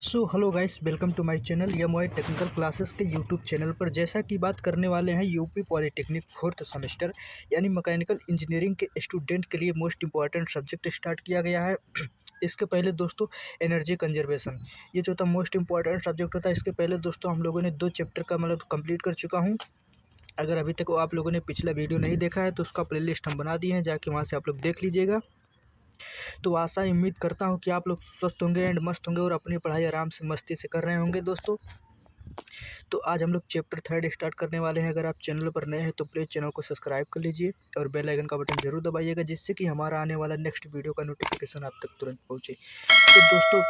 Hello guys, welcome to my channel YMY technical classes के YouTube channel पर। जैसा कि बात करने वाले हैं यूपी पॉलिटेक्निक फोर्थ सेमेस्टर यानी मैकेनिकल इंजीनियरिंग के स्टूडेंट के लिए मोस्ट इंपॉर्टेंट सब्जेक्ट स्टार्ट किया गया है। इसके पहले दोस्तों एनर्जी कंजर्वेशन, ये जो था मोस्ट इंपॉर्टेंट सब्जेक्ट होता है। इसके पहले दोस्तों हम लोगों ने 2 चैप्टर का कंप्लीट कर चुका हूँ। अगर अभी तक आप लोगों ने पिछला वीडियो नहीं देखा है तो उसका प्लेलिस्ट हम बना दिए हैं, जाके वहाँ से आप लोग देख लीजिएगा। तो आशा उम्मीद करता हूँ कि आप लोग स्वस्थ होंगे एंड मस्त होंगे और अपनी पढ़ाई आराम से मस्ती से कर रहे होंगे दोस्तों। तो आज हम लोग चैप्टर 3 स्टार्ट करने वाले हैं। अगर आप चैनल पर नए हैं तो प्लीज़ चैनल को सब्सक्राइब कर लीजिए और बेल आइकन का बटन जरूर दबाइएगा, जिससे कि हमारा आने वाला नेक्स्ट वीडियो का नोटिफिकेशन आप तक तुरंत पहुँचे। तो दोस्तों,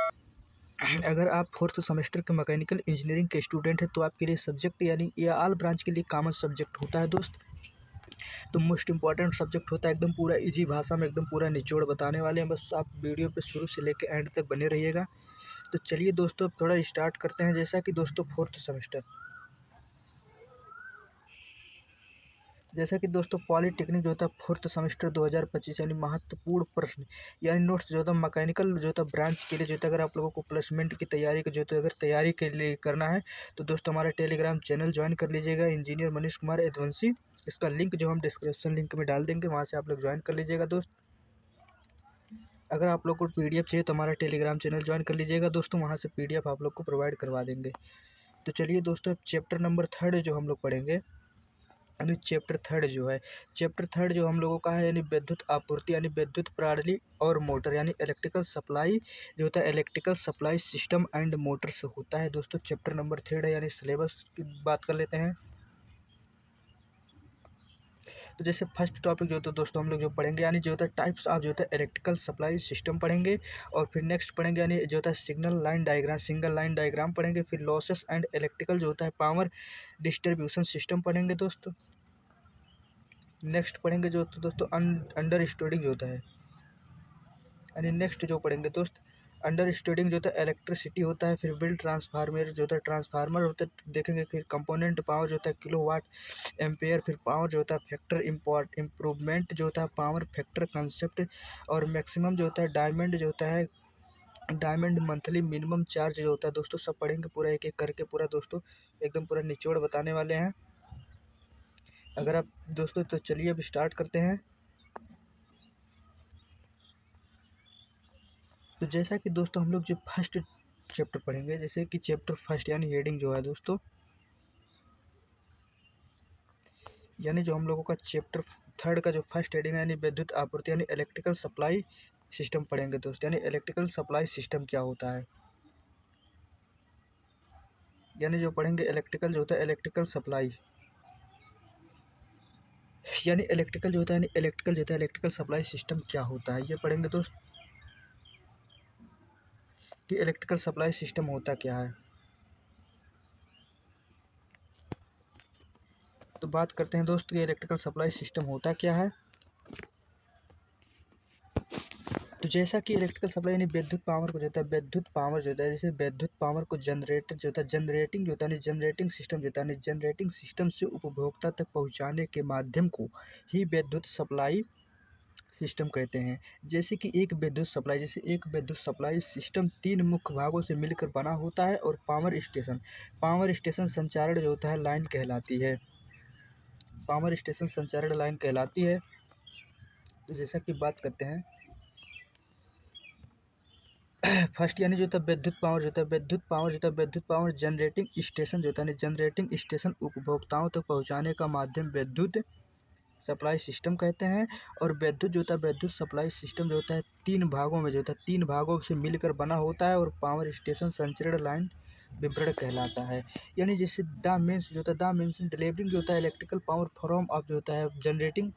अगर आप फोर्थ सेमेस्टर के मैकेनिकल इंजीनियरिंग के स्टूडेंट हैं तो आपके लिए सब्जेक्ट यानी ये ऑल ब्रांच के लिए कॉमन सब्जेक्ट होता है दोस्त। तो मोस्ट इंपॉर्टेंट सब्जेक्ट होता है, एकदम पूरा इजी भाषा में एकदम पूरा निचोड़ बताने वाले हैं। बस आप वीडियो पे शुरू से लेकर एंड तक बने रहिएगा। तो चलिए दोस्तों, अब थोड़ा स्टार्ट करते हैं। जैसा कि दोस्तों पॉलीटेक्निक जो था फोर्थ सेमेस्टर 2025 यानी महत्वपूर्ण प्रश्न यानी नोट्स जो था मैकेनिकल जो था ब्रांच के लिए जो था, अगर आप लोगों को प्लेसमेंट की तैयारी की जो था अगर तैयारी के लिए करना है तो दोस्तों हमारा टेलीग्राम चैनल ज्वाइन कर लीजिएगा, इंजीनियर मनीष कुमार यदुवंशी। इसका लिंक जो हम डिस्क्रिप्शन लिंक में डाल देंगे, वहाँ से आप लोग ज्वाइन कर लीजिएगा दोस्त। अगर आप लोग को पीडीएफ चाहिए तो हमारा टेलीग्राम चैनल ज्वाइन कर लीजिएगा दोस्तों, वहाँ से पीडीएफ आप लोग को प्रोवाइड करवा देंगे। तो चलिए दोस्तों, चैप्टर नंबर 3 जो हम लोग पढ़ेंगे यानी चैप्टर 3 जो हम लोगों का है यानी विद्युत आपूर्ति यानी विद्युत प्रणाली और मोटर यानी इलेक्ट्रिकल सप्लाई जो होता है, electrical supply system and motor से होता है दोस्तों। चैप्टर नंबर 3 है यानी सिलेबस की बात कर लेते हैं। तो जैसे फर्स्ट टॉपिक जो होता है दोस्तों हम लोग जो पढ़ेंगे यानी जो होता है टाइप्स ऑफ जो होता है इलेक्ट्रिकल सप्लाई सिस्टम पढ़ेंगे। और फिर नेक्स्ट पढ़ेंगे यानी जो होता है सिंगल लाइन डायग्राम पढ़ेंगे। फिर लॉसेस एंड इलेक्ट्रिकल जो होता है पावर डिस्ट्रीब्यूशन सिस्टम पढ़ेंगे दोस्तों। नेक्स्ट पढ़ेंगे जो दोस्तों अंडर स्टोरिंग जो होता है यानी नेक्स्ट जो पढ़ेंगे दोस्त अंडर स्टोरिंग जो होता है इलेक्ट्रिसिटी होता है। फिर बिल्ड ट्रांसफार्मर जो होता है ट्रांसफार्मर होता है देखेंगे। फिर कंपोनेंट पावर जो होता है किलोवाट एम्पेयर। फिर पावर जो होता है फैक्टर इम्प्रूवमेंट जो होता है पावर फैक्टर कंसेप्ट। और मैक्सिमम जो होता है डायमंड जो होता है डायमंड मंथली मिनिमम चार्ज जो होता है दोस्तों, सब पढ़ेंगे पूरा एक एक करके पूरा दोस्तों, एकदम पूरा निचोड़ बताने वाले हैं। अगर आप दोस्तों तो चलिए अब स्टार्ट करते हैं। तो जैसा कि दोस्तों हम लोग जो फर्स्ट चैप्टर पढ़ेंगे, जैसे कि चैप्टर फर्स्ट यानी हेडिंग जो है दोस्तों, यानी जो हम लोगों का चैप्टर 3 का जो फर्स्ट हेडिंग है यानी विद्युत आपूर्ति यानी इलेक्ट्रिकल सप्लाई सिस्टम पढ़ेंगे दोस्तों। यानी इलेक्ट्रिकल सप्लाई सिस्टम क्या होता है, यानी जो पढ़ेंगे इलेक्ट्रिकल जो होता है इलेक्ट्रिकल सप्लाई यानी इलेक्ट्रिकल जो होता है यानी इलेक्ट्रिकल जो होता है इलेक्ट्रिकल सप्लाई सिस्टम क्या होता है, ये पढ़ेंगे दोस्त कि इलेक्ट्रिकल सप्लाई सिस्टम होता क्या है। तो बात करते हैं दोस्त कि इलेक्ट्रिकल सप्लाई सिस्टम होता क्या है। तो जैसा कि इलेक्ट्रिकल सप्लाई यानी विद्युत पावर को जो होता है विद्युत पावर जो होता है, जैसे विद्युत पावर को जनरेटर जो होता है जनरेटिंग जो होता है जनरेटिंग सिस्टम जो होता है जनरेटिंग सिस्टम से उपभोक्ता तक पहुंचाने के माध्यम को ही विद्युत सप्लाई सिस्टम कहते हैं। जैसे एक विद्युत सप्लाई सिस्टम 3 मुख्य भागों से मिलकर बना होता है। और पावर स्टेशन संचारण जो होता है लाइन कहलाती है, पावर स्टेशन संचारण लाइन कहलाती है। तो जैसा कि बात करते हैं फर्स्ट यानी जो होता है विद्युत पावर जनरेटिंग स्टेशन जो होता है जनरेटिंग स्टेशन उपभोक्ताओं तक पहुंचाने का माध्यम विद्युत सप्लाई सिस्टम कहते हैं। और विद्युत जो होता है विद्युत सप्लाई सिस्टम जो होता है 3 भागों में जो होता है 3 भागों से मिलकर बना होता है। और पावर स्टेशन संचरण लाइन विवरण कहलाता है। यानी जैसे द मीन्स जो होता है द मीन्स डिलीवरिंग जो होता है इलेक्ट्रिकल पावर फ्रॉम ऑफ जो होता है जनरेटिंग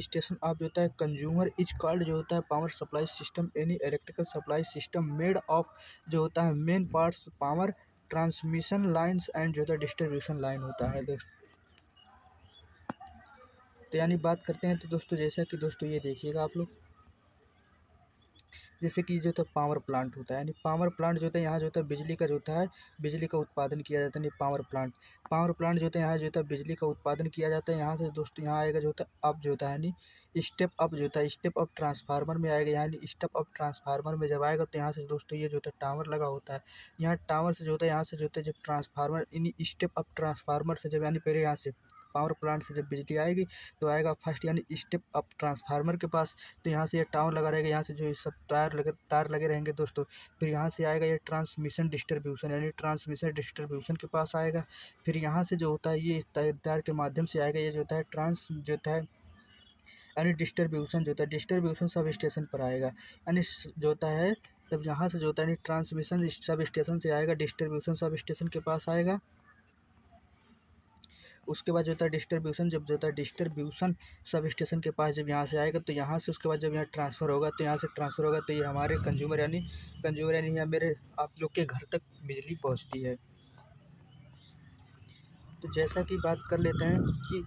स्टेशन ऑफ जो होता है कंज्यूमर इज कॉल्ड जो होता है power supply system. Any electrical supply system made of जो होता है main parts power transmission lines and जो होता है डिस्ट्रीब्यूशन लाइन होता है दोस्तों। तो यानी बात करते हैं तो दोस्तों जैसा कि दोस्तों ये देखिएगा आप लोग, जैसे कि जो होता है पावर प्लांट होता है यानी पावर प्लांट जो होता है यहाँ जो होता है बिजली का जो होता है बिजली का उत्पादन किया जाता है। पावर प्लांट जो होता है यहाँ जो होता है बिजली का उत्पादन किया जाता है। यहाँ से दोस्तों यहाँ आएगा जो होता है अब जो होता है यानी स्टेप अप जो होता है स्टेप अप ट्रांसफार्मर में आएगा। यानी स्टेप अप ट्रांसफार्मर में जब आएगा तो यहाँ से दोस्तों ये जो होता है टावर लगा होता है, यहाँ टावर से जो होता है यहाँ से जो होता है जब transformer in step up transformer से जब यानी पहले यहाँ से पावर प्लांट से जब बिजली आएगी तो आएगा फर्स्ट यानी स्टेप अप ट्रांसफार्मर के पास, तो यहाँ से ये टावर लगा रहेगा, यहाँ से जो ये सब तार लगे रहेंगे दोस्तों। फिर यहाँ से आएगा ये ट्रांसमिशन डिस्ट्रीब्यूशन यानी ट्रांसमिशन डिस्ट्रीब्यूशन के पास आएगा। फिर यहाँ से जो होता है ये तार के माध्यम से आएगा, ये जो होता है जो होता है यानी डिस्ट्रीब्यूशन जो होता है डिस्ट्रीब्यूशन सब स्टेशन पर आएगा। यानी जो होता है तब यहाँ से जो होता है यानी ट्रांसमिशन सब स्टेशन से आएगा, डिस्ट्रीब्यूशन सब स्टेशन के पास आएगा। उसके बाद जो होता है डिस्ट्रीब्यूशन जब जो होता है डिस्ट्रीब्यूशन सब स्टेशन के पास जब यहाँ से आएगा तो यहाँ से उसके बाद जब यहाँ ट्रांसफ़र होगा तो यहाँ से ट्रांसफ़र होगा तो ये हमारे कंज्यूमर यानी या मेरे आप लोग के घर तक बिजली पहुँचती है। तो जैसा कि बात कर लेते हैं कि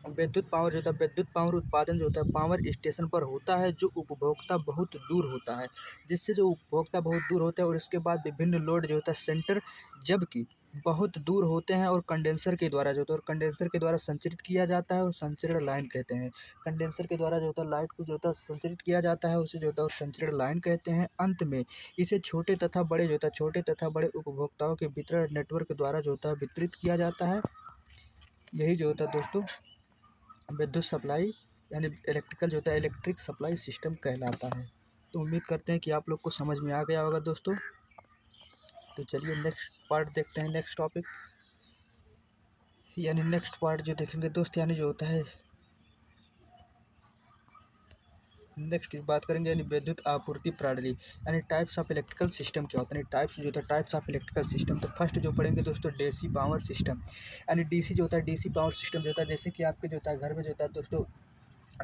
विद्युत पावर जो होता है विद्युत पावर उत्पादन जो होता है पावर स्टेशन पर होता है जो उपभोक्ता बहुत दूर होता है, जिससे जो उपभोक्ता बहुत दूर होता है और इसके बाद विभिन्न लोड जो होता है सेंटर जबकि बहुत दूर होते हैं और कंडेंसर के द्वारा जो होता है और कंडेंसर के द्वारा संचरित किया जाता है और संचरण लाइन कहते हैं। कंडेंसर के द्वारा जो होता है लाइट को जो होता है संचरित किया जाता है उसे जो होता है संचरण लाइन कहते हैं। अंत में इसे छोटे तथा बड़े जो होता है छोटे तथा बड़े उपभोक्ताओं के वितरण नेटवर्क द्वारा जो होता है वितरित किया जाता है। यही जो होता है दोस्तों विद्युत सप्लाई यानी इलेक्ट्रिकल जो होता है इलेक्ट्रिक सप्लाई सिस्टम कहलाता है। तो उम्मीद करते हैं कि आप लोग को समझ में आ गया होगा दोस्तों। तो चलिए नेक्स्ट पार्ट देखते हैं, नेक्स्ट टॉपिक यानी नेक्स्ट पार्ट जो देखेंगे दोस्त यानी जो होता है नेक्स्ट बात करेंगे यानी विद्युत आपूर्ति प्रणाली यानी टाइप्स ऑफ इलेक्ट्रिकल सिस्टम क्या होता है। टाइप्स जो होता है टाइप्स ऑफ इलेक्ट्रिकल सिस्टम तो फर्स्ट जो पढ़ेंगे दोस्तों डीसी पावर सिस्टम यानी डीसी जो होता है डीसी पावर सिस्टम जो होता है जैसे कि आपके जो होता है घर में जो होता है दोस्तों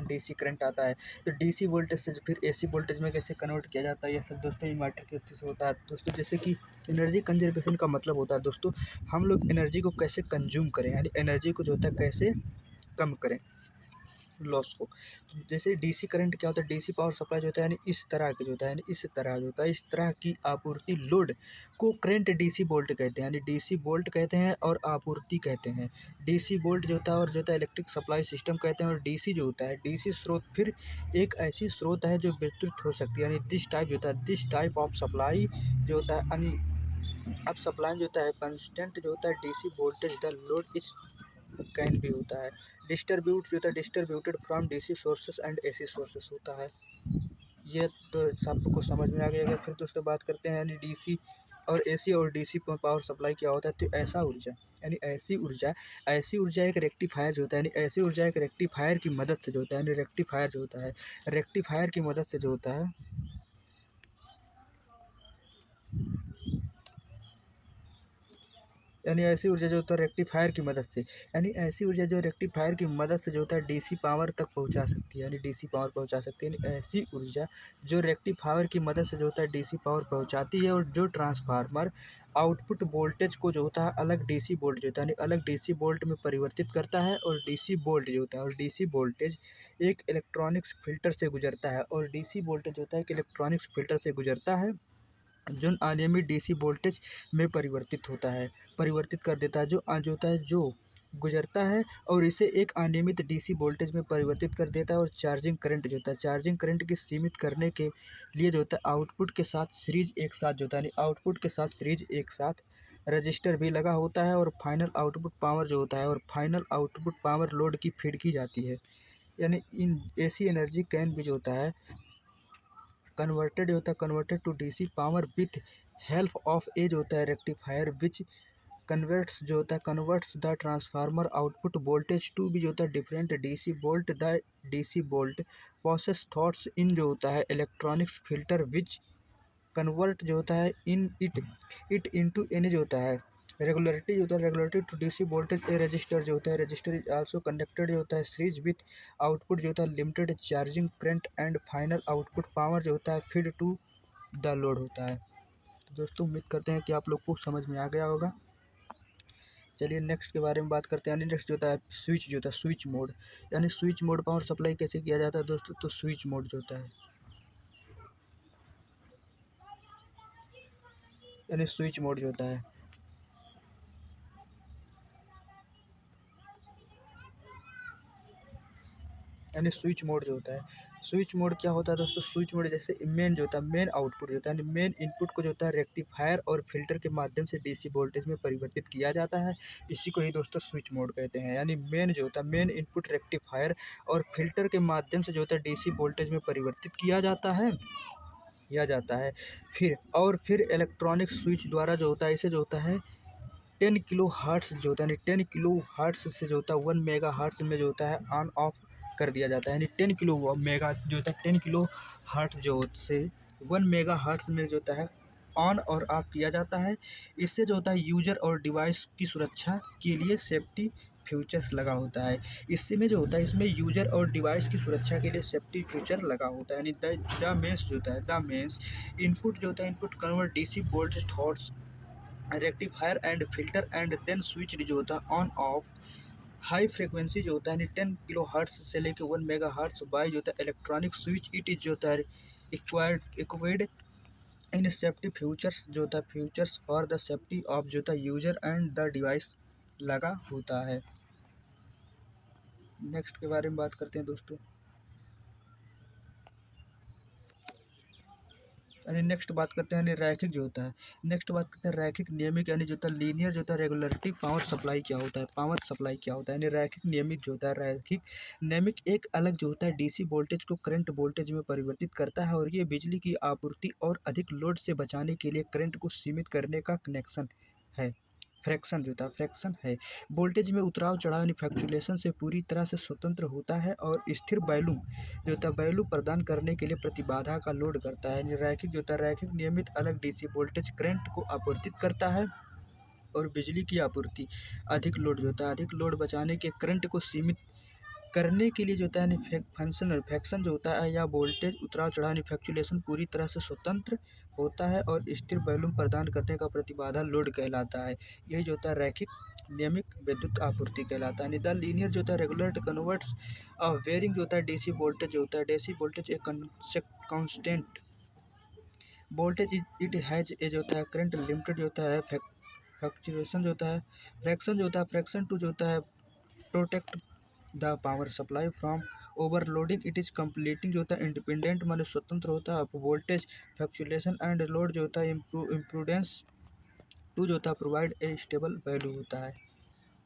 डीसी करंट आता है तो डीसी वोल्टेज से फिर एसी वोल्टेज में कैसे कन्वर्ट किया जाता है ये सब दोस्तों इन्वर्टर के थ्रू से होता है दोस्तों। जैसे कि एनर्जी कंजर्वेशन का मतलब होता है दोस्तों हम लोग एनर्जी को कैसे कंज्यूम करें यानी एनर्जी को जो होता है कैसे कम करें लॉस को। जैसे डीसी करंट क्या होता है डीसी पावर सप्लाई जो होता है यानी इस तरह के जो होता है यानी इस तरह जो होता है इस तरह की आपूर्ति लोड को करंट डीसी वोल्ट कहते हैं यानी डीसी वोल्ट कहते हैं और आपूर्ति कहते हैं। डीसी वोल्ट जो होता है और जो होता है इलेक्ट्रिक सप्लाई सिस्टम कहते हैं और डीसी जो होता है डीसी स्रोत फिर एक ऐसी स्रोत है जो वितरित हो सकती है यानी दिस टाइप जो होता है दिस टाइप ऑफ सप्लाई जो होता है यानी अब सप्लाई जो होता है कंस्टेंट जो होता है डीसी वोल्टेज द लोड इस कैन भी होता है। डिस्ट्रीब्यूट जो होता है distributed from DC sources and AC sources होता है। ये तो सब को समझ में आ गया। फिर दोस्तों बात करते हैं यानी डीसी और एसी और डीसी पावर सप्लाई क्या होता है। तो ऐसा ऊर्जा यानी ऐसी ऊर्जा एक रेक्टिफायर जो होता है यानी ऐसी ऊर्जा एक रेक्टिफायर की मदद से जो होता है यानी रेक्टिफायर जो होता है रेक्टिफायर की मदद से जो होता है यानी ऐसी ऊर्जा जो होता है रेक्टिफायर की मदद से यानी ऐसी ऊर्जा जो रेक्टिफायर की मदद से जो होता है डीसी पावर तक पहुंचा सकती है यानी डीसी पावर पहुंचा सकती है यानी ऐसी ऊर्जा जो रेक्टिफायर की मदद से जो होता है डीसी पावर पहुंचाती है और जो ट्रांसफार्मर आउटपुट वोल्टेज को जो होता है अलग डीसी वोल्ट जो होता है यानी अलग डीसी वोल्ट में परिवर्तित करता है और डीसी वोल्ट जो होता है और डीसी वोल्टेज एक इलेक्ट्रॉनिक्स फिल्टर से गुजरता है और डीसी वोल्टेज होता है एक इलेक्ट्रॉनिक्स फिल्टर से गुजरता है जो अनियमित डीसी वोल्टेज में परिवर्तित होता है परिवर्तित कर देता है जो होता है जो गुजरता है और इसे एक अनियमित डीसी वोल्टेज में परिवर्तित कर देता है। और चार्जिंग करंट जो होता है चार्जिंग करंट की सीमित करने के लिए जो होता है आउटपुट के साथ सीरीज एक साथ जो होता है यानी आउटपुट के साथ सीरीज एक साथ रजिस्टर भी लगा होता है और फाइनल आउटपुट पावर जो होता है और फाइनल आउटपुट पावर लोड की फीड की जाती है। यानी इन एसी एनर्जी कैन भी जो होता है कन्वर्टेड होता है converted to DC power with help of a जो होता है रेक्टिफायर विच कन्वर्ट्स जो होता है converts the transformer output voltage to भी जो होता है different DC volt the DC volt process thoughts in जो होता है इलेक्ट्रॉनिक्स फिल्टर विच कन्वर्ट जो होता है इन इट इनटू एन जो होता है रेगुलरिटी जो होता है regularity to DC voltage a register जो होता है रजिस्टर इज आल्सो कंडक्टेड जो होता है सीरीज विथ आउटपुट जो होता है limited charging current and final output power जो होता है फीड टू द लोड होता है। तो दोस्तों उम्मीद करते हैं कि आप लोग को समझ में आ गया होगा। चलिए नेक्स्ट के बारे में बात करते हैं यानी नेक्स्ट जो होता है स्विच जो होता है स्विच मोड यानी स्विच मोड पावर सप्लाई कैसे किया जाता है दोस्तों। तो स्विच मोड जो होता है यानी स्विच मोड जो होता है यानी स्विच मोड जो होता है। स्विच मोड क्या होता है दोस्तों? स्विच मोड जैसे मेन जो होता है, मेन आउटपुट जो होता है, यानी मेन इनपुट को जो होता है रेक्टिफायर और फिल्टर के माध्यम से डीसी वोल्टेज में परिवर्तित किया जाता है। इसी को ही दोस्तों स्विच मोड कहते हैं। यानी मेन जो होता है, मेन इनपुट रेक्टिफायर और फिल्टर के माध्यम से जो होता है डीसी वोल्टेज में परिवर्तित किया जाता है। फिर इलेक्ट्रॉनिक स्विच द्वारा जो होता है, इसे जो होता है 10 किलो हर्ट्ज जो होता है, यानी 10 किलो हर्ट्ज से जो होता है 1 मेगा हर्ट्ज में जो होता है ऑन ऑफ कर दिया जाता है। यानी 10 किलो मेगा जो होता है 10 किलो हर्ट्ज जो से 1 मेगा हर्ट्ज में जो होता है ऑन और ऑफ किया जाता है। इससे जो होता है यूजर और डिवाइस की सुरक्षा के लिए सेफ्टी फीचर्स लगा होता है। इससे में जो होता है, इसमें यूजर और डिवाइस की सुरक्षा के लिए सेफ्टी फीचर लगा होता है। यानी द मेंस जो होता है, द मेंस इनपुट जो होता है, input convert DC voltage thoughts rectifier and filter and then switch जो होता है ऑन ऑफ हाई फ्रीक्वेंसी जो होता है, यानी 10 किलो हर्ट्ज से लेकर 1 मेगा हर्ट्ज बाय जो होता है इलेक्ट्रॉनिक स्विच इट इज जो होता है इक्वाइड इन सेफ्टी फ्यूचर्स जो होता है, futures for the safety of जो होता है यूजर एंड द डिवाइस लगा होता है। नेक्स्ट के बारे में बात करते हैं दोस्तों। यानी नेक्स्ट बात करते हैं, यानी रैखिक जो होता है। नेक्स्ट बात करते हैं रैखिक नियमित, यानी जो होता है लीनियर जो होता है रेगुलरिटी पावर सप्लाई क्या होता है, पावर सप्लाई क्या होता है। यानी रैखिक नियमित जो होता है, रैखिक नियमित एक अलग जो होता है डीसी वोल्टेज को करंट वोल्टेज में परिवर्तित करता है, और ये बिजली की आपूर्ति और अधिक लोड से बचाने के लिए करंट को सीमित करने का कनेक्शन है। फ्रैक्शन जो होता है, फ्रैक्शन है वोल्टेज में उतराव चढ़ाव यानी फ्लक्चुएशन से पूरी तरह से स्वतंत्र होता है, और स्थिर वैल्यू जो होता है वैल्यू प्रदान करने के लिए प्रतिबाधा का लोड करता है। यानी रैखिक जो होता है, रैखिक नियमित अलग डीसी वोल्टेज करंट को आपूर्तित करता है, और बिजली की आपूर्ति अधिक लोड जो होता है, अधिक लोड बचाने के करंट को सीमित करने के लिए जो होता है, यानी फंक्शन जो होता है या वोल्टेज उतराव चढ़ाव यानी फ्लक्चुएशन पूरी तरह से स्वतंत्र होता है, और स्थिर वॉल्यूम प्रदान करने का प्रतिबाधा लोड कहलाता है। यही जो होता है रैखिक नियमित विद्युत आपूर्ति कहलाता है। द लीनियर जो होता है रेगुलर कन्वर्ट्स वेरिंग जो होता है डीसी वोल्टेज जो होता है, डीसी वोल्टेज एक constant voltage it has a जो होता है करंट लिमिटेड जो होता है फ्लक्चुएशन जो होता है, फ्रैक्शन जो होता है, फ्रैक्शन टू जो होता है protect the power supply from overloading it is completing जो होता है इंडिपेंडेंट माने स्वतंत्र होता है वोल्टेज फ्लक्चुएशन एंड लोड जो होता है इम्प्रूडेंस टू जो होता है प्रोवाइड ए स्टेबल वैल्यू होता है।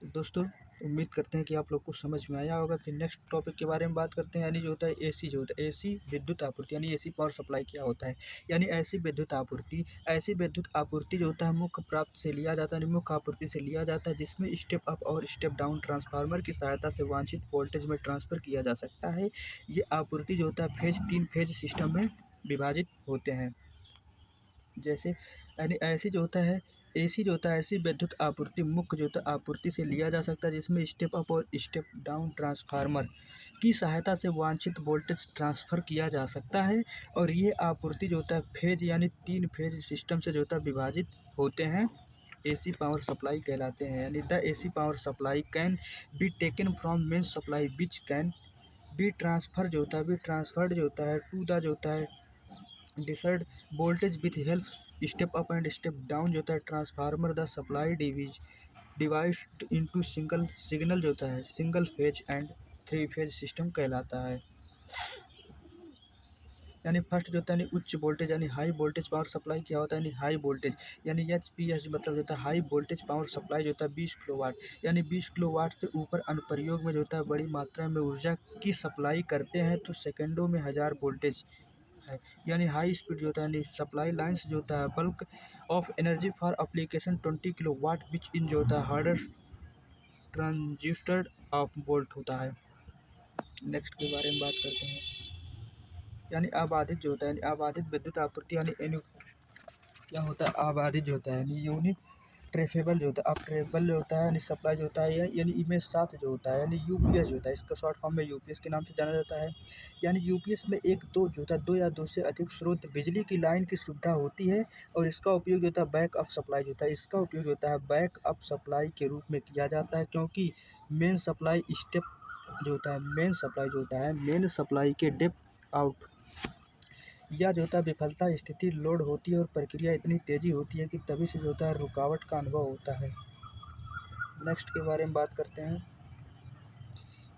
तो दोस्तों उम्मीद करते हैं कि आप लोग को समझ में आया होगा। फिर नेक्स्ट टॉपिक के बारे में बात करते हैं, यानी जो होता है एसी जो होता है, एसी विद्युत आपूर्ति, यानी एसी पावर सप्लाई क्या होता है। यानी ऐसी विद्युत आपूर्ति जो होता है मुख्य प्राप्त से लिया जाता है, यानी मुख्य आपूर्ति से लिया जाता है, जिसमें स्टेप अप और स्टेप डाउन ट्रांसफार्मर की सहायता से वांछित वोल्टेज में ट्रांसफर किया जा सकता है। ये आपूर्ति जो होता है तीन फेज सिस्टम में विभाजित होते हैं। जैसे यानी ऐसी जो होता है एसी जो होता है, ऐसी विद्युत आपूर्ति मुख्य जो होता है आपूर्ति से लिया जा सकता है, जिसमें स्टेप अप और स्टेप डाउन ट्रांसफार्मर की सहायता से वांछित वोल्टेज ट्रांसफ़र किया जा सकता है, और ये आपूर्ति जो होता है फेज यानी 3 फेज सिस्टम से जो होता है विभाजित होते हैं, एसी पावर सप्लाई कहलाते हैं। यानी the AC power supply can be taken from main supply which can be transfer जो होता है बी ट्रांसफर्ड जो होता है टू द जो होता है decide voltage with help step up and step down जो होता है transformer the supply device into single signal जो होता है single phase and 3 phase system कहलाता है। यानी फर्स्ट जो होता है उच्च वोल्टेज यानी हाई वोल्टेज पावर सप्लाई क्या होता है, यानी हाई वोल्टेज यानी एचपीएस मतलब जो होता है हाई वोल्टेज पावर सप्लाई जो होता है 20 किलोवाट, यानी 20 किलोवाट से ऊपर अनुप्रयोग में जो होता है बड़ी मात्रा में ऊर्जा की सप्लाई करते हैं, तो सेकेंडों में 1000 वोल्टेज है। यानी हाई स्पीड जो होता है, यानी सप्लाई लाइन्स जो होता है bulk of energy for application 20 kilowatt which in जो होता है हार्डर ट्रांजिस्टर ऑफ वोल्ट होता है। नेक्स्ट के बारे में बात करते हैं, यानी आबाधित जो होता है, यानी आबाधित विद्युत आपूर्ति यानी क्या होता है आबाधित जो होता है, यानी यूनिट ट्रेफेबल जो होता है, अब ट्रेफेबल जो होता है यानी सप्लाई जो होता है, यानी इमेज साथ जो होता है, यानी यूपीएस जो होता है, इसका शॉर्ट फॉर्म में यूपीएस के नाम से जाना जाता है। यानी यूपीएस में एक दो जो होता है 2 या 2 से अधिक स्रोत बिजली की लाइन की सुविधा होती है, और इसका उपयोग जो होता है बैकअप सप्लाई जो होता है, इसका उपयोग जो होता है बैकअप सप्लाई के रूप में किया जाता है, क्योंकि मेन सप्लाई स्टेप जो होता है मेन सप्लाई जो होता है मेन सप्लाई के डेप आउट या जो होता है विफलता स्थिति लोड होती है, और प्रक्रिया इतनी तेज़ी होती है कि तभी से जो होता है रुकावट का अनुभव होता है। नेक्स्ट के बारे में बात करते हैं,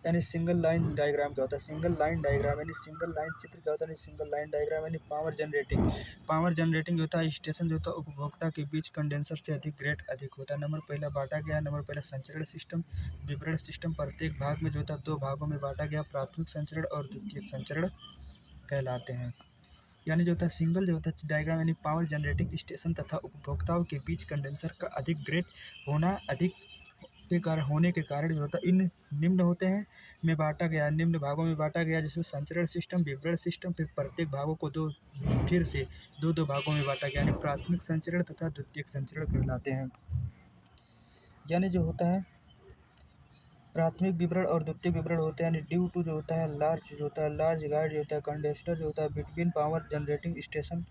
यानी सिंगल लाइन डायग्राम क्या होता है? सिंगल लाइन डायग्राम यानी सिंगल लाइन चित्र क्या होता है? सिंगल लाइन डायग्राम यानी पावर जनरेटिंग। पावर जनरेटिंग होता है स्टेशन जो होता है उपभोक्ता के बीच कंडेंसर से अधिक ग्रेड अधिक होता है। नंबर पहला बांटा गया, नंबर पहला संचरण सिस्टम। विवरण सिस्टम प्रत्येक भाग में जो होता है 2 भागों में बांटा गया, प्राथमिक संचरण और द्वितीयक संचरण कहलाते हैं। यानी जो होता है सिंगल जो होता है डायग्राम यानी पावर जनरेटिंग स्टेशन तथा उपभोक्ताओं के बीच कंडेंसर का अधिक ग्रेड होना, अधिक के कारण होने के कारण जो होता है इन निम्न होते हैं में बांटा गया, निम्न भागों में बांटा गया, जैसे संचरण सिस्टम, विवरण सिस्टम। फिर प्रत्येक भागों को फिर से दो भागों में बांटा गया, यानी प्राथमिक संचरण तथा द्वितीयक संचरण कहलाते हैं। यानी जो होता है प्राथमिक विवरण और द्वितीय विवरण होते हैं, यानी ड्यू टू जो होता है लार्ज गाइड जो होता है कंडेंसर जो होता है between power generating station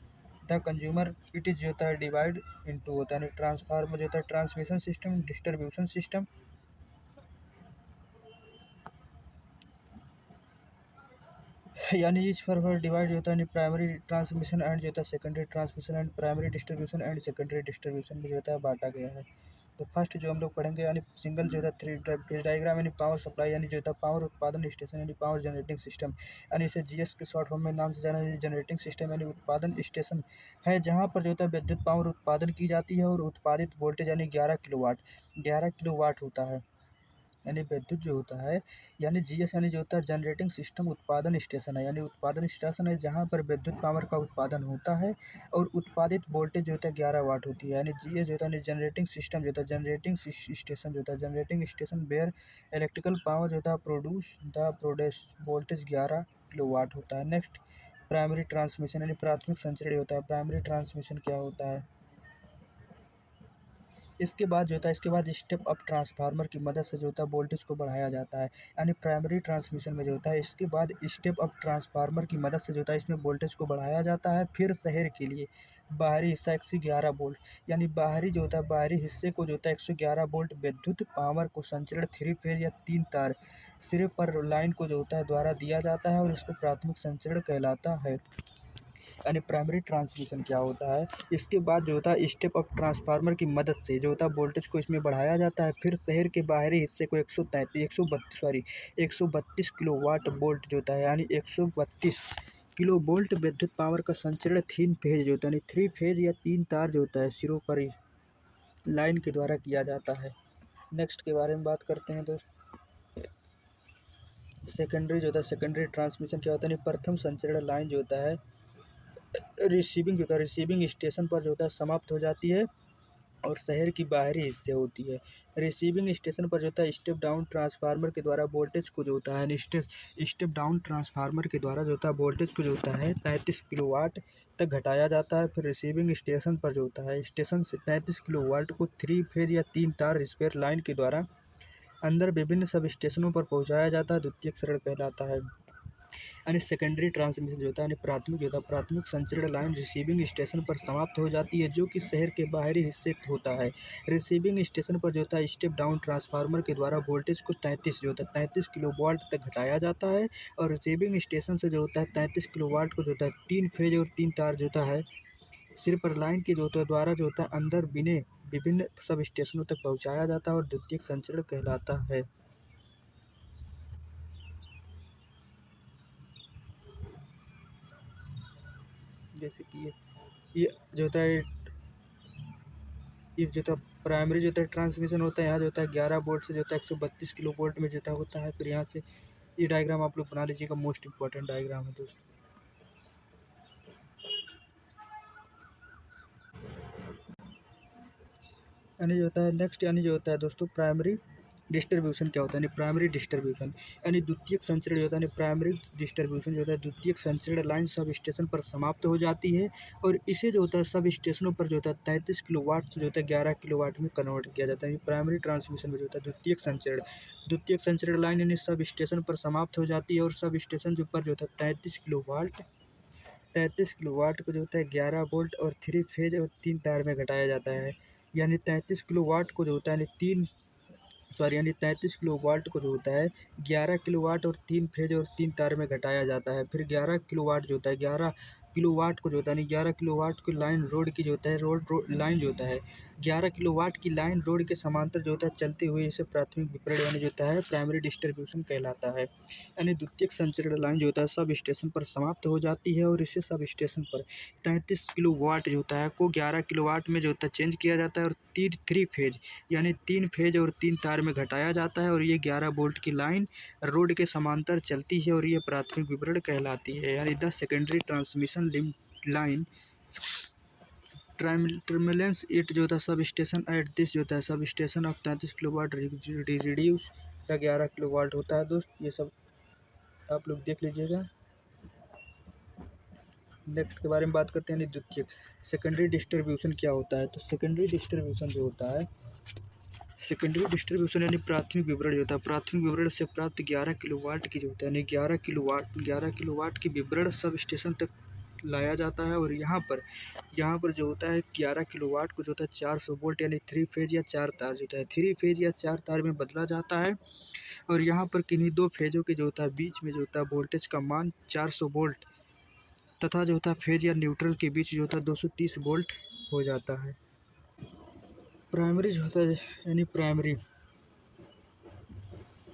the consumer it is जो होता है डिवाइड इनटू होता है, यानी ट्रांसफार्मर जो होता है ट्रांसमिशन सिस्टम, डिस्ट्रीब्यूशन सिस्टम। यानी ईच फॉर डिवाइड जो होता है प्राइमरी ट्रांसमिशन एंड जो होता है secondary transmission and primary distribution and secondary distribution में जो होता है बांटा गया है। तो फर्स्ट जो हम लोग पढ़ेंगे यानी सिंगल जो होता है थ्री डायग्राम यानी पावर सप्लाई यानी जो होता है पावर उत्पादन स्टेशन यानी पावर जनरेटिंग सिस्टम, यानी इसे जीएस के शॉर्ट फॉर्म में नाम से जाना जाता जनरेटिंग सिस्टम, यानी उत्पादन स्टेशन है जहाँ पर जो होता है विद्युत पावर उत्पादन की जाती है और उत्पादित वोल्टेज यानी 11 किलोवाट होता है। यानी विद्युत जो होता है यानी जीएस यानी जो होता है जनरेटिंग सिस्टम उत्पादन स्टेशन है, यानी उत्पादन स्टेशन है जहाँ पर विद्युत पावर का उत्पादन होता है और उत्पादित वोल्टेज जो होता है 11 वाट होती है। यानी जीएस जो होता है जनरेटिंग सिस्टम जो होता है जनरेटिंग स्टेशन जो होता है generating station where electrical power जो होता है प्रोड्यूस वोल्टेज 11 किलोवाट होता है। नेक्स्ट प्राइमरी ट्रांसमिशन यानी प्राथमिक संचरण होता है। प्राइमरी ट्रांसमिशन क्या होता है? इसके बाद जो होता है इसके बाद स्टेप अप ट्रांसफार्मर की मदद से जो होता है वोल्टेज को बढ़ाया जाता है, यानी प्राइमरी ट्रांसमिशन में जो होता है इसके बाद स्टेप अप ट्रांसफार्मर की मदद से जो होता है इसमें वोल्टेज को बढ़ाया जाता है। फिर शहर के लिए बाहरी हिस्सा 111 वोल्ट, यानी बाहरी जो होता है बाहरी हिस्से को जो होता है 111 वोल्ट विद्युत पावर को संचरण 3 फेज या 3 तार सिर्फ पर लाइन को जो होता है द्वारा दिया जाता है और इसको प्राथमिक संचरण कहलाता है। यानी प्राइमरी ट्रांसमिशन क्या होता है? इसके बाद जो होता है स्टेप अप ट्रांसफार्मर की मदद से जो होता है वोल्टेज को इसमें बढ़ाया जाता है। फिर शहर के बाहरी हिस्से को 132 किलोवाट वोल्ट जो होता है, यानी 132 किलो वोल्ट विद्युत पावर का संचरण 3 फेज जो होता है, यानी 3 फेज या 3 तार जो होता है सिरों पर लाइन के द्वारा किया जाता है। नेक्स्ट के बारे में बात करते हैं दोस्त। सेकेंडरी जो होता है सेकेंडरी ट्रांसमिशन क्या होता है? प्रथम संचरण लाइन जो होता है रिसीविंग जो होता है रिसीविंग स्टेशन पर जो होता है समाप्त हो जाती है और शहर की बाहरी हिस्से होती है। रिसीविंग स्टेशन पर जो होता है स्टेप डाउन ट्रांसफार्मर के द्वारा वोल्टेज को जो होता है स्टेप डाउन ट्रांसफार्मर के द्वारा जो होता है वोल्टेज को जो होता है 33 किलोवाट तक घटाया जाता है। फिर रिसीविंग स्टेशन पर जो होता है स्टेशन से 33 किलोवाट को 3 फेज या 3 तार स्पेयर लाइन के द्वारा अंदर विभिन्न सब स्टेशनों पर पहुँचाया जाता है, द्वितीयक चरण कहलाता है। यानी सेकेंडरी ट्रांसमिशन जो होता है यानी प्राथमिक जो होता है प्राथमिक संचरण लाइन रिसीविंग स्टेशन पर समाप्त हो जाती है जो कि शहर के बाहरी हिस्से होता है। रिसीविंग स्टेशन पर जो होता है स्टेप डाउन ट्रांसफार्मर के द्वारा वोल्टेज को 33 किलोवाट तक घटाया जाता है और रिसीविंग स्टेशन से जो होता है 33 किलोवाट को जो होता है 3 फेज और 3 तार जो होता है सिर पर लाइन के जो होता है द्वारा जो होता है अंदर विभिन्न सब स्टेशनों तक पहुँचाया जाता है और द्वितीयक संचरण कहलाता है। जैसे कि ये जो होता है ये जो होता है प्राइमरी जो होता है ट्रांसमिशन होता है यहाँ जो होता है 11 वोल्ट से जो होता है 132 किलो वोल्ट में जो होता है। फिर यहाँ से ये डायग्राम आप लोग बना लीजिएगा, मोस्ट इंपॉर्टेंट डायग्राम है दोस्तों। यानी जो होता है नेक्स्ट यानी जो होता है दोस्तों प्राइमरी डिस्ट्रीब्यूशन क्या होता है? यानी प्राइमरी डिस्ट्रीब्यूशन यानी द्वितीयक संचरण जो होता है, यानी प्राइमरी डिस्ट्रीब्यूशन जो होता है द्वितीयक संचरण लाइन सब स्टेशन पर समाप्त हो जाती है और इसे जो होता है सब स्टेशनों पर जो होता है 33 किलोवाट से जो होता है 11 किलोवाट में कन्वर्ट किया जाता है। प्राइमरी ट्रांसमिशन में जो होता है द्वितीयक संचरण लाइन यानी सब स्टेशन पर समाप्त हो जाती है और सब स्टेशन जो पर जो होता है 33 किलोवाट को जो होता है 11 वोल्ट और 3 फेज और 3 तार में घटाया जाता है। यानी 33 किलोवाट को जो होता है यानी 33 किलोवाट को जो होता है 11 किलोवाट और 3 फेज और 3 तार में घटाया जाता है। फिर 11 किलोवाट जो होता है 11 किलोवाट को जो होता है, यानी 11 किलोवाट की लाइन रोड की जो होता है, रोड लाइन जो होता है 11 किलोवाट की लाइन रोड के समांतर जो होता है चलते हुए इसे प्राथमिक विपरण यानी जो होता है प्राइमरी डिस्ट्रीब्यूशन कहलाता है। यानी द्वितीयक संचरण लाइन जो होता है सब स्टेशन पर समाप्त हो जाती है और इसे सब स्टेशन पर 33 किलोवाट जो होता है को 11 किलोवाट में जो होता है चेंज किया जाता है और थ्री फेज यानी 3 फेज और 3 तार में घटाया जाता है और ये 11 वोल्ट की लाइन रोड के समांतर चलती है और ये प्राथमिक विवरण कहलाती है। यानी the secondary transmission line terminates it जो था सब स्टेशन एट दिस जो था sub station of 33 kilowatt reduce the 11 kilowatt होता है। दोस्त ये सब आप लोग देख लीजिएगा। नेक्स्ट के बारे में बात करते हैं द्वितीयक सेकेंडरी डिस्ट्रीब्यूशन क्या होता है। तो सेकेंडरी डिस्ट्रीब्यूशन जो होता है, सेकेंडरी डिस्ट्रीब्यूशन यानी प्राथमिक विवरण जो होता है, प्राथमिक विवरण से प्राप्त 11 किलोवाट की जो होता है यानी 11 किलोवाट की विवरण सब स्टेशन तक लाया जाता है और यहाँ पर जो होता है 11 किलोवाट को जो होता है 400 वोल्ट यानी 3 फेज या 4 तार जो होता है 3 फेज या 4 तार में बदला जाता है और यहाँ पर किन्हीं 2 फेजों के जो होता है बीच में जो होता है वोल्टेज का मान 400 वोल्ट तथा जो होता है फेज या न्यूट्रल के बीच जो होता है 230 वोल्ट हो जाता है। प्राइमरी जो होता है यानी प्राइमरी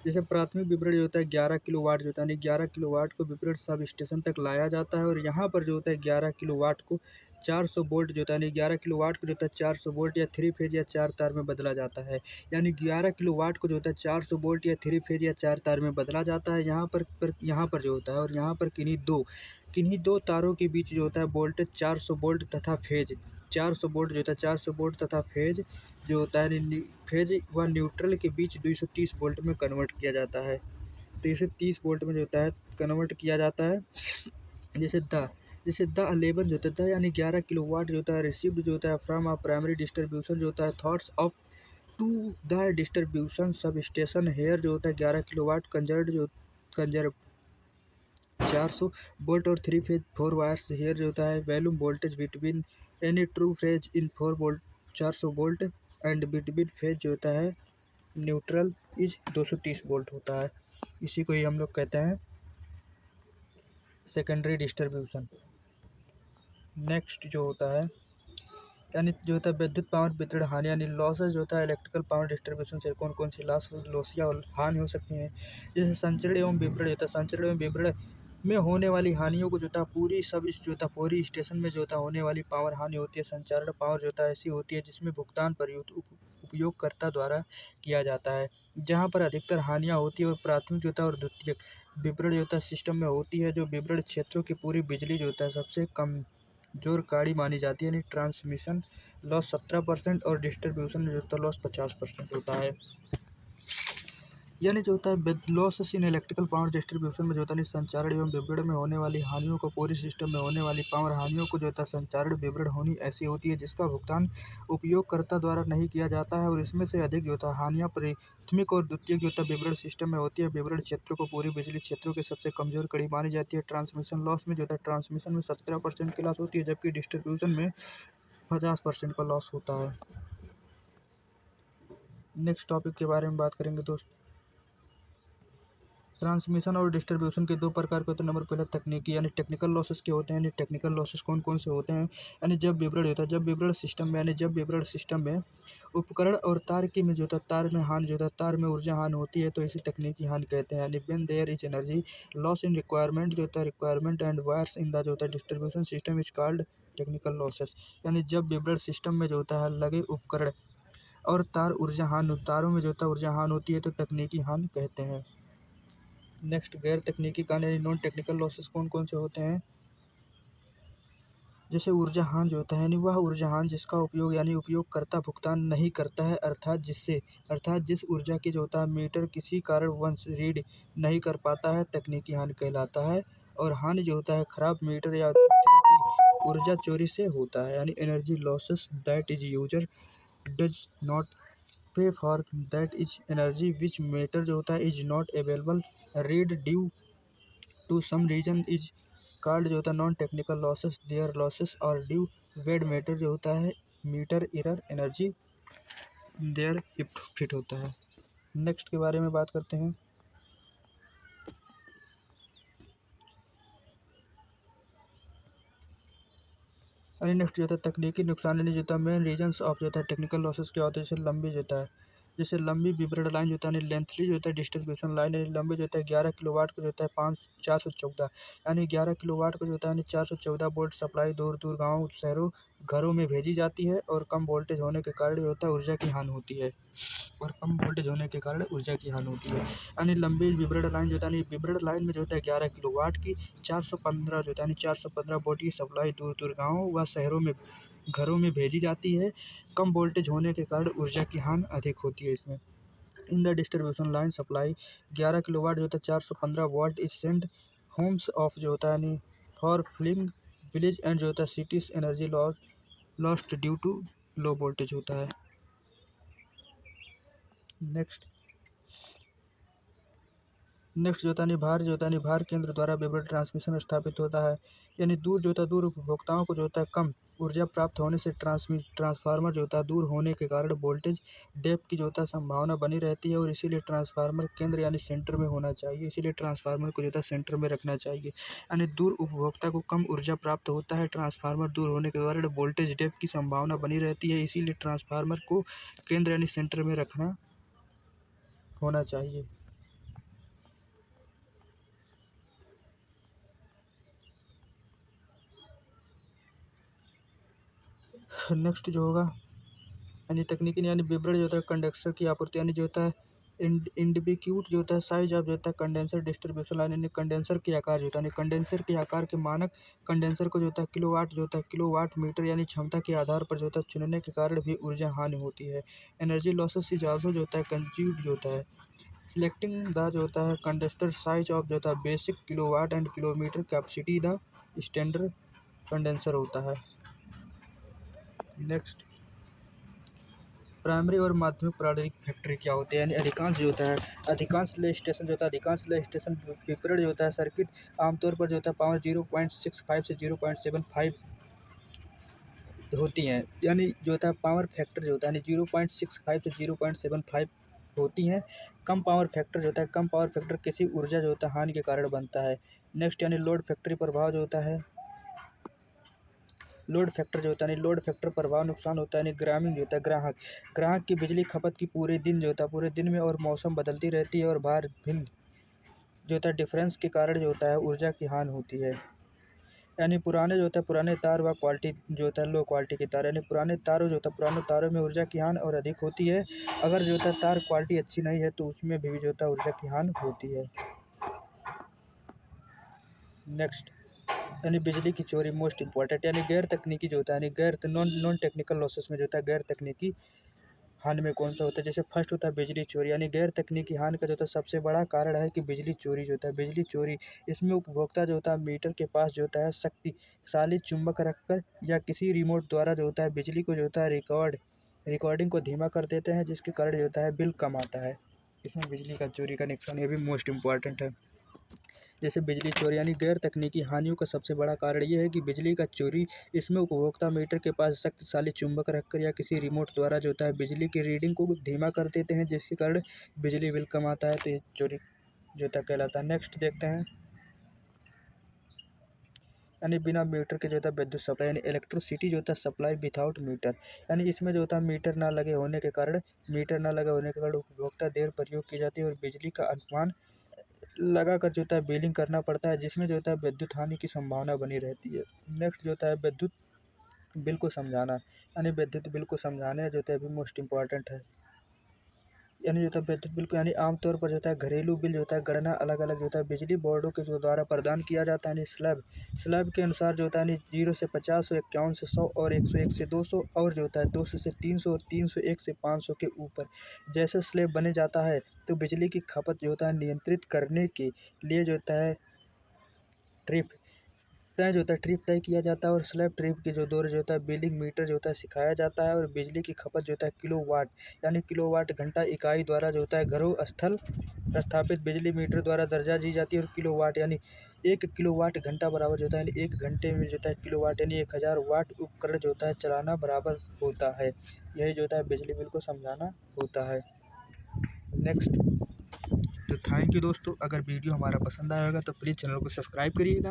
जैसे प्राथमिक विवरण जो होता है 11 किलोवाट जो होता है यानी 11 किलोवाट को विवरण सब स्टेशन तक लाया जाता है और यहाँ पर जो होता है 11 किलोवाट को 400 वोल्ट जो होता है यानी 11 किलोवाट को जो होता है 400 वोल्ट या 3 फेज या 4 तार में बदला जाता है। यानी 11 किलोवाट को जो होता है 400 वोल्ट या 3 फेज या 4 तार में बदला जाता है यहाँ पर जो होता है और यहाँ पर किन्हीं दो तारों के बीच जो होता है वोल्टेज 400 वोल्ट तथा फेज 400 वोल्ट जो होता है 400 वोल्ट तथा फेज जो होता है फेज व न्यूट्रल के बीच 230 वोल्ट में कन्वर्ट किया जाता है। तो इसे 30 वोल्ट में जो होता है कन्वर्ट किया जाता है। जैसे द 11 जो होता है यानी 11 किलोवाट जो होता है रिसीव्ड जो होता है फ्रॉम अ प्राइमरी डिस्ट्रीब्यूशन जो होता है thoughts of to the distribution sub station here जो होता है 11 किलोवाट कंजर्व 400 वोल्ट और 3 फेज 4 वायर्स हेयर जो होता है volume voltage between any true phase in 4 volt 400 volt and between phase जो होता है न्यूट्रल इज 230 वोल्ट होता है। इसी को ही हम लोग कहते हैं सेकेंडरी डिस्ट्रीब्यूशन। नेक्स्ट जो होता है यानी जो होता है विद्युत पावर वितरण हानि यानी लॉसेज जो होता है इलेक्ट्रिकल पावर डिस्ट्रीब्यूशन से कौन कौन सी लॉस या हानि हो सकती हैं। जैसे संचरण एवं विवरण होता है, संचरण एवं विवरण में होने वाली हानियों को जो होता है पूरी स्टेशन में जो होता है होने वाली पावर हानि होती है। संचारण पावर जो होता है ऐसी होती है जिसमें भुगतान उपयोगकर्ता द्वारा किया जाता है, जहाँ पर अधिकतर हानियाँ होती है और प्राथमिक जो होता है और द्वितीयक विवरण जो होता है सिस्टम में होती है। जो विवरण क्षेत्रों की पूरी बिजली जो होता है सबसे कमजोर कड़ी मानी जाती है यानी ट्रांसमिशन लॉस 17% और डिस्ट्रीब्यूशन जो होता है लॉस 50% होता है। यानी जो होता है losses in electrical power distribution में जो होता है संचारण एवं विवरण में होने वाली हानियों को पूरी सिस्टम में होने वाली पावर हानियों को जो होता है संचारण विवरण होनी ऐसी होती है जिसका भुगतान उपयोगकर्ता द्वारा नहीं किया जाता है और इसमें से अधिक जो होता है हानियाँ प्राथमिक और द्वितीयक जो होता है विवरण सिस्टम में होती है। विवरण क्षेत्रों को पूरी बिजली क्षेत्रों के सबसे कमजोर कड़ी मानी जाती है। ट्रांसमिशन लॉस में जो होता है ट्रांसमिशन में 17% की लॉस होती है जबकि डिस्ट्रीब्यूशन में 50% का लॉस होता है। नेक्स्ट टॉपिक के बारे में बात करेंगे दोस्त। ट्रांसमिशन और डिस्ट्रीब्यूशन के 2 प्रकार के होते हैं। नंबर पहला तकनीकी यानी टेक्निकल लॉसेस के होते हैं। यानी टेक्निकल लॉसेस कौन कौन से होते हैं यानी जब विवरण होता है जब विवरण सिस्टम में उपकरण और तार की में जो होता है तार में हानि जो होता है तार में ऊर्जा हानि होती है तो इसे तकनीकी हानि कहते हैं। यानी when there is energy loss in requirement जो होता है requirement and wires in the जो होता है distribution system is called technical losses. यानी जब विवरण सिस्टम में जो होता है लगे उपकरण और तारों में जो होता है ऊर्जा हानि होती है तो तकनीकी हानि कहते हैं। नेक्स्ट गैर तकनीकी कारण यानी नॉन टेक्निकल लॉसेस कौन कौन से होते हैं। जैसे ऊर्जा हानि जो होता है यानी वह ऊर्जा हानि जिसका उपयोग यानी उपयोगकर्ता भुगतान नहीं करता है अर्थात जिस ऊर्जा की जो होता है मीटर किसी कारणवश रीड नहीं कर पाता है तकनीकी हानि कहलाता है। और हानि जो होता है खराब मीटर या त्रुटि ऊर्जा चोरी से होता है। यानी energy losses that is user does not pay for that is energy which meter जो होता है is not available read due to some reason is called जो होता है non technical losses. There losses और ड्यू वेड मैटर जो होता है meter error energy there fit होता है। नेक्स्ट के बारे में बात करते हैं। यानी नेक्स्ट जो होता है तकनीकी नुकसान, यानी जो होता है मेन रीजंस ऑफ जो होता है टेक्निकल लॉसेस क्या होते हैं, जैसे लंबी जो होता है, जैसे लंबी विब्रेड लाइन जो होता है, लेंथली जो होता है डिस्ट्रीब्यूशन लाइन, यानी लंबी जो होता है 11 किलोवाट का जो होता है 414, यानी 11 किलोवाट का जो होता है यानी 414 वोल्ट सप्लाई दूर दूर गाँव शहरों घरों में भेजी जाती है, और कम वोल्टेज होने के कारण जो होता है ऊर्जा की हानि होती है, और कम वोल्टेज होने के कारण ऊर्जा की हानि होती है। यानी लंबी विब्रेड लाइन जो होता है, विब्रेड लाइन में जो होता है 11 किलोवाट की 415 जो होता है यानी 415 वोल्ट की सप्लाई दूर दूर गाँव व शहरों में घरों में भेजी जाती है। कम वोल्टेज होने के कारण ऊर्जा की हानि अधिक होती है इसमें। In the distribution line supply 11 kilowatt जो होता है 415 volt is send Holmes of जो होता है यानी फॉर फिलिंग विलेज एंड जो होता है cities energy lost due to low voltage होता है। नेक्स्ट जो होता है भार जो होता है भार केंद्र द्वारा विब्रेट ट्रांसमिशन स्थापित होता है, यानी दूर जो होता है दूर उपभोक्ताओं को जो होता है कम ऊर्जा प्राप्त होने से ट्रांसफार्मर जो होता है दूर होने के कारण वोल्टेज डेप की जो होता है संभावना बनी रहती है, और इसीलिए ट्रांसफार्मर केंद्र यानी सेंटर में होना चाहिए, इसीलिए ट्रांसफार्मर को जो होता है सेंटर में रखना चाहिए। यानी दूर उपभोक्ता को कम ऊर्जा प्राप्त होता है, ट्रांसफार्मर दूर होने के कारण वोल्टेज डेप की संभावना बनी रहती है, इसीलिए ट्रांसफार्मर को केंद्र यानी सेंटर में रखना होना चाहिए। नेक्स्ट जो होगा यानी तकनीकी यानी विवरण जो होता है कंडक्टर की आपूर्ति, यानी जो होता है इंडिबिक्यूट जो होता है साइज ऑफ जो होता है कंडेंसर डिस्ट्रीब्यूशन लाइन, यानी कंडेंसर के आकार जो होता है कंडेंसर के आकार के मानक कंडेंसर को जो होता है किलोवाट जो होता है किलोवाट मीटर यानी क्षमता के आधार पर जो होता है चुनने के कारण भी ऊर्जा हानि होती है। एनर्जी लॉसेस इज आल्सो जो होता है कंज्यूम्ड जो होता है सिलेक्टिंग द जो होता है कंडक्टर साइज ऑफ जो होता है basic kilowatt and kilometre capacity the standard condenser होता है। नेक्स्ट प्राइमरी और माध्यमिक प्रारंभिक फैक्ट्री क्या होते हैं, यानी अधिकांश ले स्टेशन जो होता है अधिकांश ले स्टेशन विवरण जो होता है सर्किट आमतौर पर जो होता है पावर 0.65 से 0.75 होती हैं, यानी जो होता है पावर फैक्टर जो होता है 0.65 से 0.75 होती हैं। कम पावर फैक्टर जो होता है कम पावर फैक्टर किसी ऊर्जा जो होता है हानि के कारण बनता है। नेक्स्ट यानी लोड फैक्ट्री प्रभाव जो होता है लोड फैक्टर जो होता है लोड फैक्टर प्रभाव नुकसान होता है, यानी ग्रामीण जो होता है ग्राहक की बिजली खपत की पूरे दिन जो होता है पूरे दिन में और मौसम बदलती रहती है, और भार भिन्न जो होता है डिफरेंस के कारण जो होता है ऊर्जा की हानि होती है। यानी पुराने जो होता है पुराने तार व क्वालिटी जो होता है लो क्वालिटी के तार, यानी पुराने तारों जो होता है पुराने तारों में ऊर्जा की हानि और अधिक होती है। अगर जो होता है तार क्वालिटी अच्छी नहीं है तो उसमें भी जो होता है ऊर्जा की हानि होती है। नेक्स्ट यानी बिजली की चोरी मोस्ट इंपॉर्टेंट, यानी गैर तकनीकी जो होता है यानी गैर नॉन टेक्निकल लॉसेस में जो होता है गैर तकनीकी हानि में कौन सा होता है, जैसे फर्स्ट होता है बिजली चोरी, यानी गैर तकनीकी हानि का जो होता है सबसे बड़ा कारण है कि बिजली चोरी जो होता है बिजली चोरी। इसमें उपभोक्ता जो होता है मीटर के पास जो होता है शक्तिशाली चुंबक रखकर या किसी रिमोट द्वारा जो होता है बिजली को जो होता है रिकॉर्डिंग को धीमा कर देते हैं, जिसके कारण जो होता है बिल कम आता है। इसमें बिजली का चोरी का नुकसान ये भी मोस्ट इम्पॉर्टेंट है। जैसे बिजली चोरी यानी गैर तकनीकी हानियों का सबसे बड़ा कारण ये है कि बिजली का चोरी। इसमें उपभोक्ता मीटर के पास शक्तिशाली चुंबक रखकर या किसी रिमोट द्वारा जो होता है बिजली की रीडिंग को धीमा कर देते हैं, जिसके कारण बिजली बिल कम आता है, तो ये चोरी जो होता है कहलाता है। नेक्स्ट देखते हैं यानी बिना मीटर के जो होता है विद्युत सप्लाई, यानी इलेक्ट्रिसिटी जो होता है सप्लाई विदाउट मीटर, यानी इसमें जो होता है मीटर ना लगे होने के कारण उपभोक्ता देर प्रयोग की जाती है और बिजली का अनुमान लगाकर जो होता है बिलिंग करना पड़ता है, जिसमें जो होता है विद्युत हानि की संभावना बनी रहती है। नेक्स्ट जो होता है विद्युत बिल को समझाना, यानी विद्युत बिल को समझाना जो होता है भी मोस्ट इंपॉर्टेंट है। यानी जो होता है विद्युत बिल को यानी आमतौर पर जो होता है घरेलू बिल जो होता है गणना अलग अलग जो होता है बिजली बोर्डों के जो द्वारा प्रदान किया जाता है, यानी स्लैब के अनुसार जो होता है 0 से 50, 51 से 100 और 101 से 200 और जो होता है 200 से 300 और 301 से 500 के ऊपर जैसे स्लैब बने जाता है, तो बिजली की खपत जो होता है नियंत्रित करने के लिए जो होता है ट्रिप तय किया जाता है, और स्लैब ट्रिप के जो दौर जो होता है बिलिंग मीटर जो होता है सिखाया जाता है, और बिजली की खपत जो होता है किलोवाट यानी किलोवाट घंटा इकाई द्वारा जो होता है घरों स्थल स्थापित बिजली मीटर द्वारा दर्जा दी जाती है, और किलोवाट यानी 1 किलोवाट घंटा बराबर जो होता है यानी 1 घंटे में जो होता है किलोवाट यानी 1000 वाट उपकरण जो होता है चलाना बराबर होता है। यही जो होता है बिजली बिल को समझाना होता है। नेक्स्ट थैंक यू दोस्तों। अगर वीडियो हमारा पसंद आया होगा तो प्लीज़ चैनल को सब्सक्राइब करिएगा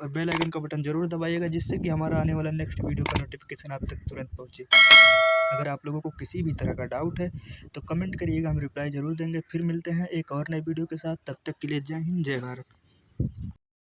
और बेल आइकन का बटन ज़रूर दबाइएगा, जिससे कि हमारा आने वाला नेक्स्ट वीडियो का नोटिफिकेशन आप तक तुरंत पहुँचे। अगर आप लोगों को किसी भी तरह का डाउट है तो कमेंट करिएगा, हम रिप्लाई ज़रूर देंगे। फिर मिलते हैं एक और नई वीडियो के साथ, तब तक के लिए जय हिंद जय भारत।